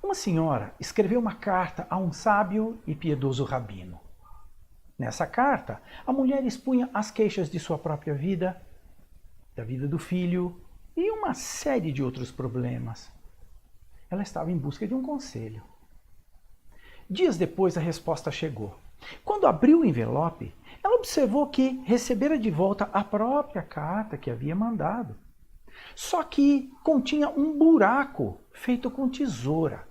Uma senhora escreveu uma carta a um sábio e piedoso rabino. Nessa carta, a mulher expunha as queixas de sua própria vida, da vida do filho e uma série de outros problemas. Ela estava em busca de um conselho. Dias depois, a resposta chegou. Quando abriu o envelope, ela observou que recebera de volta a própria carta que havia mandado. Só que continha um buraco feito com tesoura.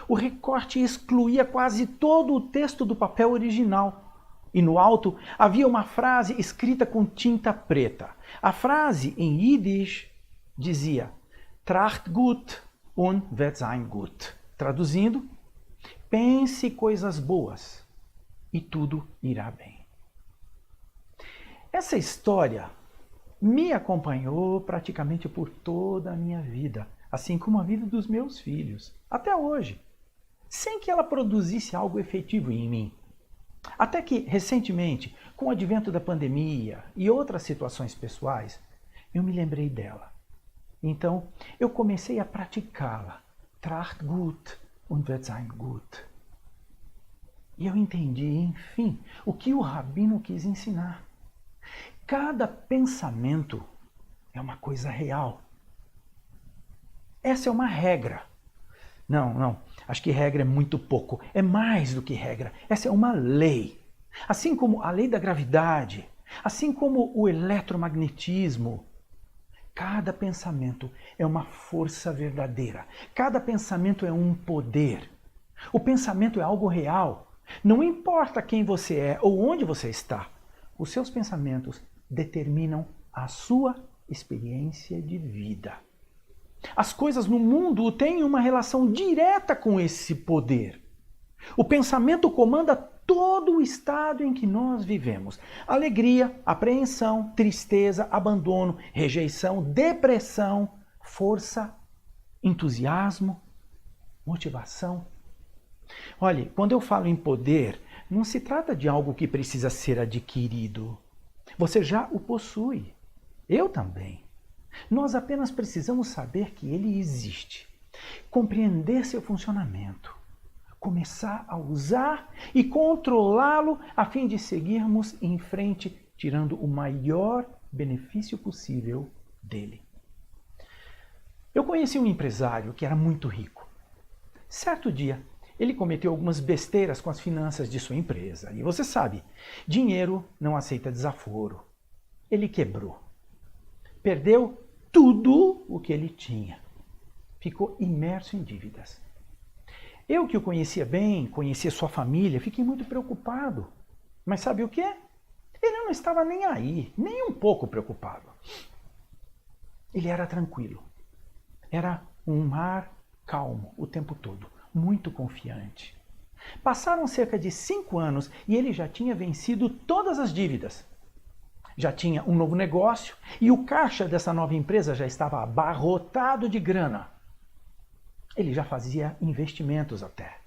O recorte excluía quase todo o texto do papel original. E no alto havia uma frase escrita com tinta preta. A frase, em Yiddish, dizia: Tracht gut und wird sein gut. Traduzindo, pense coisas boas e tudo irá bem. Essa história me acompanhou praticamente por toda a minha vida, assim como a vida dos meus filhos, até hoje, sem que ela produzisse algo efetivo em mim. Até que, recentemente, com o advento da pandemia e outras situações pessoais, eu me lembrei dela. Então, eu comecei a praticá-la. Tracht gut und wird sein gut. E eu entendi, enfim, o que o rabino quis ensinar. Cada pensamento é uma coisa real. Essa é uma regra. Não. Acho que regra é muito pouco. É mais do que regra. Essa é uma lei. Assim como a lei da gravidade, assim como o eletromagnetismo. Cada pensamento é uma força verdadeira. Cada pensamento é um poder. O pensamento é algo real. Não importa quem você é ou onde você está. Os seus pensamentos determinam a sua experiência de vida. As coisas no mundo têm uma relação direta com esse poder. O pensamento comanda todo o estado em que nós vivemos. Alegria, apreensão, tristeza, abandono, rejeição, depressão, força, entusiasmo, motivação. Olhe, quando eu falo em poder, não se trata de algo que precisa ser adquirido. Você já o possui. Eu também. Nós apenas precisamos saber que ele existe, compreender seu funcionamento, começar a usar e controlá-lo a fim de seguirmos em frente, tirando o maior benefício possível dele. Eu conheci um empresário que era muito rico. Certo dia, ele cometeu algumas besteiras com as finanças de sua empresa. E você sabe, dinheiro não aceita desaforo. Ele quebrou. Perdeu tudo o que ele tinha. Ficou imerso em dívidas. Eu que o conhecia bem, conhecia sua família, fiquei muito preocupado. Mas sabe o quê? Ele não estava nem aí, nem um pouco preocupado. Ele era tranquilo. Era um mar calmo o tempo todo, muito confiante. Passaram cerca de 5 anos e ele já tinha vencido todas as dívidas. Já tinha um novo negócio e o caixa dessa nova empresa já estava abarrotado de grana. Ele já fazia investimentos até.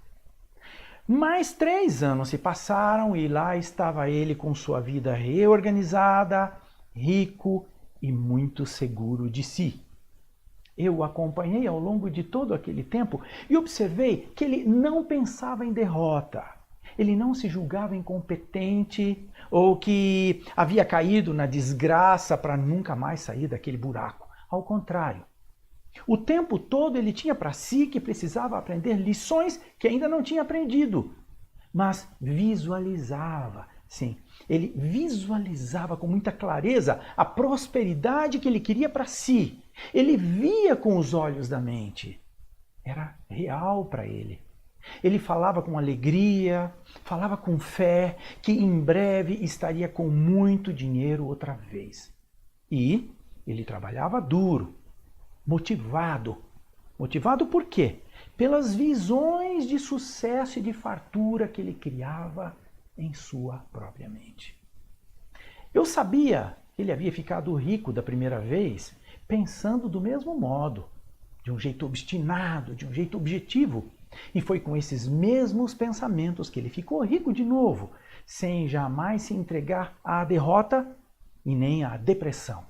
Mais 3 anos se passaram e lá estava ele com sua vida reorganizada, rico e muito seguro de si. Eu o acompanhei ao longo de todo aquele tempo e observei que ele não pensava em derrota. Ele não se julgava incompetente ou que havia caído na desgraça para nunca mais sair daquele buraco. Ao contrário, o tempo todo ele tinha para si que precisava aprender lições que ainda não tinha aprendido, mas visualizava, sim, ele visualizava com muita clareza a prosperidade que ele queria para si. Ele via com os olhos da mente. Era real para ele. Ele falava com alegria, falava com fé, que em breve estaria com muito dinheiro outra vez. E ele trabalhava duro, motivado. Motivado por quê? Pelas visões de sucesso e de fartura que ele criava em sua própria mente. Eu sabia que ele havia ficado rico da primeira vez pensando do mesmo modo, de um jeito obstinado, de um jeito objetivo. E foi com esses mesmos pensamentos que ele ficou rico de novo, sem jamais se entregar à derrota e nem à depressão.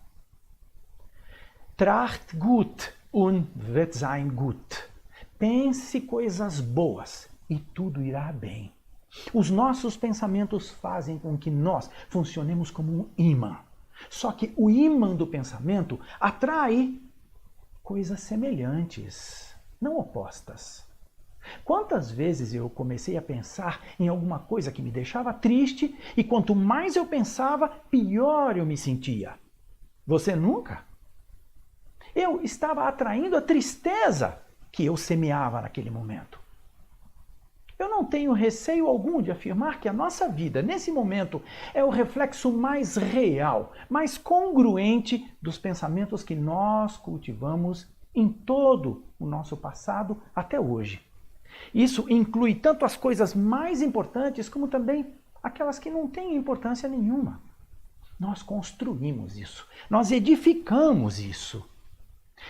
Tracht gut und wird sein gut. Pense coisas boas e tudo irá bem. Os nossos pensamentos fazem com que nós funcionemos como um ímã. Só que o ímã do pensamento atrai coisas semelhantes, não opostas. Quantas vezes eu comecei a pensar em alguma coisa que me deixava triste e quanto mais eu pensava, pior eu me sentia. Você nunca? Eu estava atraindo a tristeza que eu semeava naquele momento. Eu não tenho receio algum de afirmar que a nossa vida, nesse momento, é o reflexo mais real, mais congruente dos pensamentos que nós cultivamos em todo o nosso passado até hoje. Isso inclui tanto as coisas mais importantes como também aquelas que não têm importância nenhuma. Nós construímos isso, nós edificamos isso.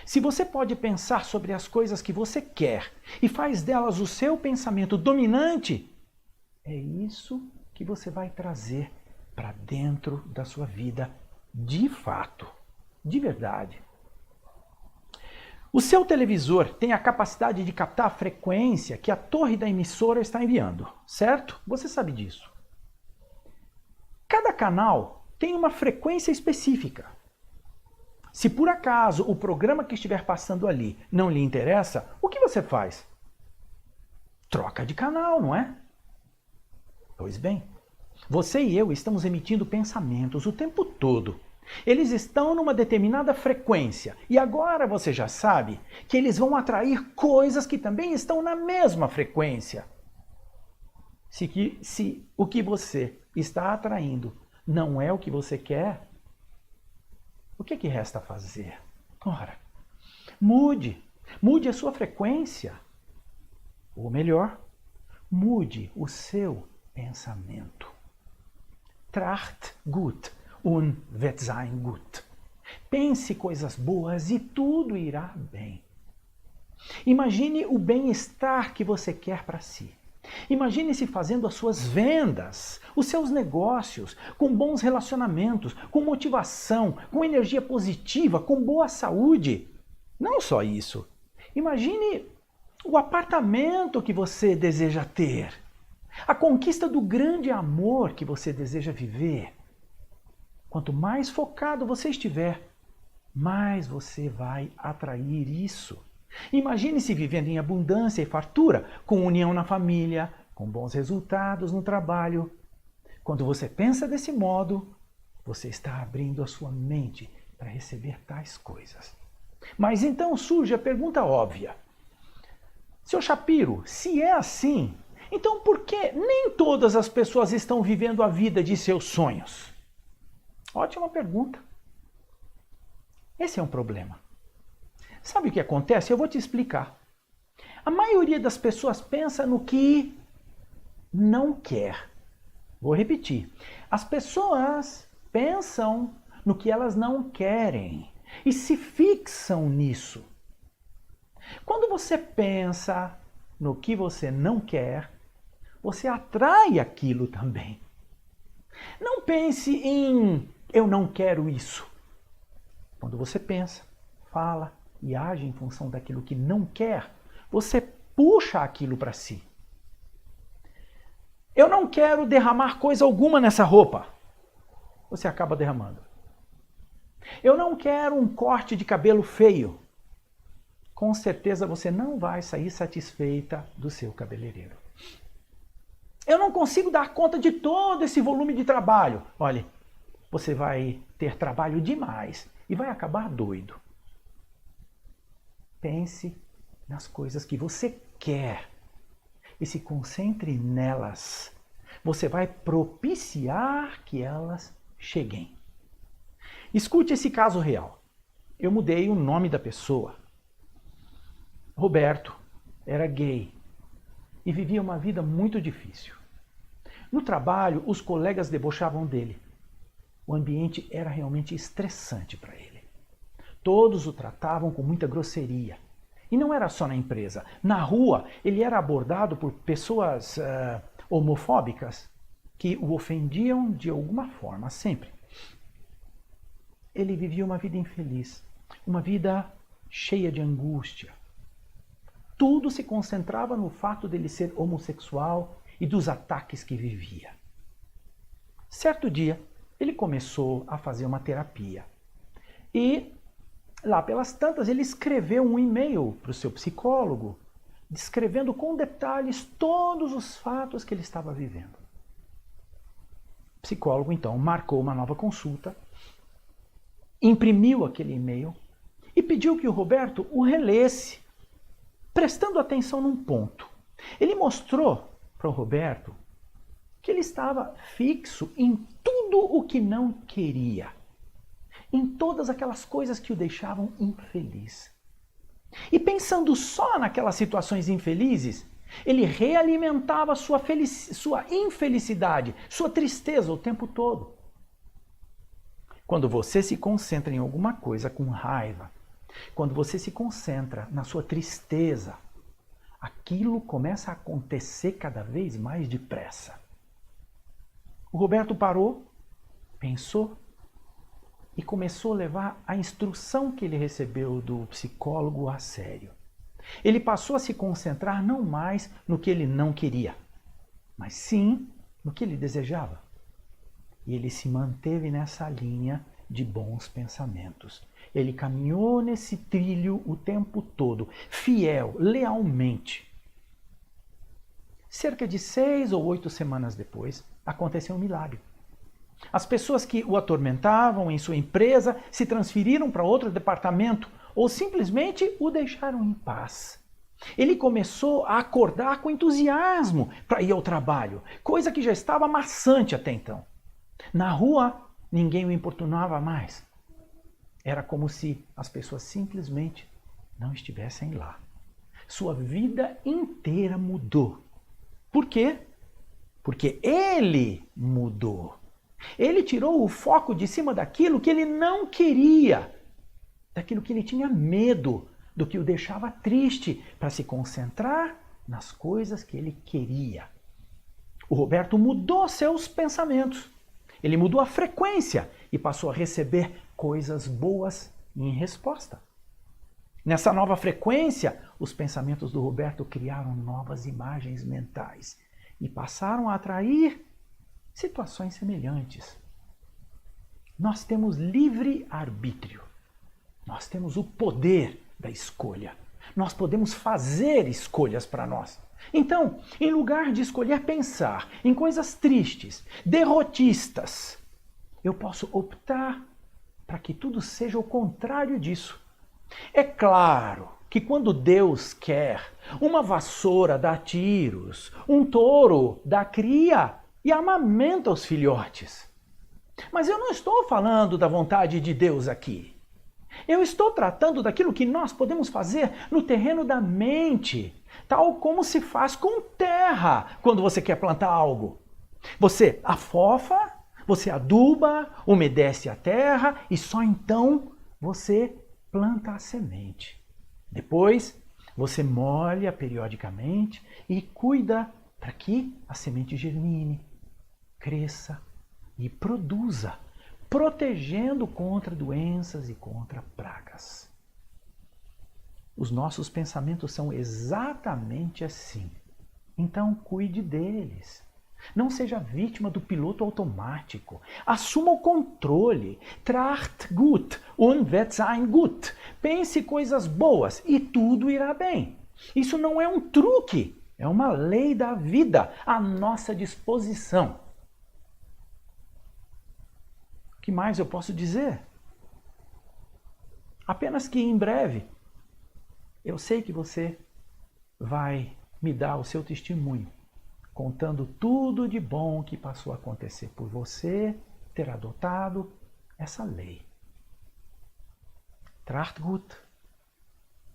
Se você pode pensar sobre as coisas que você quer e faz delas o seu pensamento dominante, é isso que você vai trazer para dentro da sua vida de fato, de verdade. O seu televisor tem a capacidade de captar a frequência que a torre da emissora está enviando, certo? Você sabe disso. Cada canal tem uma frequência específica. Se por acaso o programa que estiver passando ali não lhe interessa, o que você faz? Troca de canal, não é? Pois bem, você e eu estamos emitindo pensamentos o tempo todo. Eles estão numa determinada frequência e agora você já sabe que eles vão atrair coisas que também estão na mesma frequência. Se o que você está atraindo não é o que você quer, o que resta fazer? Ora, mude a sua frequência. Ou melhor, mude o seu pensamento. Tracht gut und wird sein gut. Pense coisas boas e tudo irá bem. Imagine o bem-estar que você quer para si. Imagine-se fazendo as suas vendas, os seus negócios, com bons relacionamentos, com motivação, com energia positiva, com boa saúde. Não só isso. Imagine o apartamento que você deseja ter, a conquista do grande amor que você deseja viver. Quanto mais focado você estiver, mais você vai atrair isso. Imagine-se vivendo em abundância e fartura, com união na família, com bons resultados no trabalho. Quando você pensa desse modo, você está abrindo a sua mente para receber tais coisas. Mas então surge a pergunta óbvia. Seu Shapiro, se é assim, então por que nem todas as pessoas estão vivendo a vida de seus sonhos? Ótima pergunta. Esse é um problema. Sabe o que acontece? Eu vou te explicar. A maioria das pessoas pensa no que não quer. Vou repetir. As pessoas pensam no que elas não querem e se fixam nisso. Quando você pensa no que você não quer, você atrai aquilo também. Não pense em eu não quero isso. Quando você pensa, fala e age em função daquilo que não quer, você puxa aquilo para si. Eu não quero derramar coisa alguma nessa roupa. Você acaba derramando. Eu não quero um corte de cabelo feio. Com certeza você não vai sair satisfeita do seu cabeleireiro. Eu não consigo dar conta de todo esse volume de trabalho. Olhe, você vai ter trabalho demais e vai acabar doido. Pense nas coisas que você quer e se concentre nelas. Você vai propiciar que elas cheguem. Escute esse caso real. Eu mudei o nome da pessoa. Roberto era gay e vivia uma vida muito difícil. No trabalho, os colegas debochavam dele. O ambiente era realmente estressante para ele. Todos o tratavam com muita grosseria. E não era só na empresa. Na rua, ele era abordado por pessoas homofóbicas que o ofendiam de alguma forma, sempre. Ele vivia uma vida infeliz, uma vida cheia de angústia. tudo se concentrava no fato dele ser homossexual e dos ataques que vivia. Certo dia, ele começou a fazer uma terapia. E, lá pelas tantas, ele escreveu um e-mail para o seu psicólogo, descrevendo com detalhes todos os fatos que ele estava vivendo. O psicólogo, então, marcou uma nova consulta, imprimiu aquele e-mail e pediu que o Roberto o relesse, prestando atenção num ponto. Ele mostrou para o Roberto que ele estava fixo em tudo o que não queria, em todas aquelas coisas que o deixavam infeliz. E pensando só naquelas situações infelizes, ele realimentava sua infelicidade, sua tristeza o tempo todo. Quando você se concentra em alguma coisa com raiva, quando você se concentra na sua tristeza, aquilo começa a acontecer cada vez mais depressa. O Roberto parou, pensou e começou a levar a instrução que ele recebeu do psicólogo a sério. Ele passou a se concentrar não mais no que ele não queria, mas sim no que ele desejava. E ele se manteve nessa linha de bons pensamentos. Ele caminhou nesse trilho o tempo todo, fiel, lealmente. Cerca de 6 ou 8 semanas depois, aconteceu um milagre. As pessoas que o atormentavam em sua empresa se transferiram para outro departamento ou simplesmente o deixaram em paz. Ele começou a acordar com entusiasmo para ir ao trabalho, coisa que já estava maçante até então. Na rua, ninguém o importunava mais. Era como se as pessoas simplesmente não estivessem lá. Sua vida inteira mudou. Por quê? Porque ele mudou. Ele tirou o foco de cima daquilo que ele não queria, daquilo que ele tinha medo, do que o deixava triste, para se concentrar nas coisas que ele queria. O Roberto mudou seus pensamentos. Ele mudou a frequência e passou a receber coisas boas em resposta. Nessa nova frequência, os pensamentos do Roberto criaram novas imagens mentais e passaram a atrair situações semelhantes. Nós temos livre arbítrio. Nós temos o poder da escolha. Nós podemos fazer escolhas para nós. Então, em lugar de escolher pensar em coisas tristes, derrotistas, eu posso optar para que tudo seja o contrário disso. É claro que quando Deus quer, uma vassoura dá tiros, um touro dá cria e amamenta os filhotes. Mas eu não estou falando da vontade de Deus aqui. Eu estou tratando daquilo que nós podemos fazer no terreno da mente, tal como se faz com terra quando você quer plantar algo. Você afofa, você aduba, umedece a terra e só então você planta a semente. Depois, você molha periodicamente e cuida para que a semente germine, cresça e produza, protegendo contra doenças e contra pragas. Os nossos pensamentos são exatamente assim. Então, cuide deles. Não seja vítima do piloto automático. Assuma o controle. Tracht gut und wird sein gut. Pense coisas boas e tudo irá bem. Isso não é um truque, é uma lei da vida à nossa disposição. O que mais eu posso dizer? Apenas que em breve eu sei que você vai me dar o seu testemunho, contando tudo de bom que passou a acontecer por você ter adotado essa lei. Tracht gut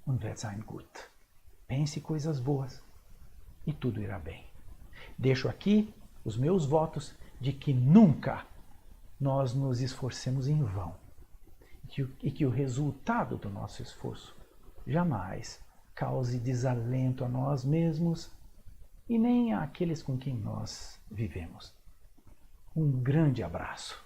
und wird sein gut. Pense coisas boas e tudo irá bem. Deixo aqui os meus votos de que nunca nós nos esforcemos em vão e que o resultado do nosso esforço jamais cause desalento a nós mesmos e nem àqueles com quem nós vivemos. Um grande abraço.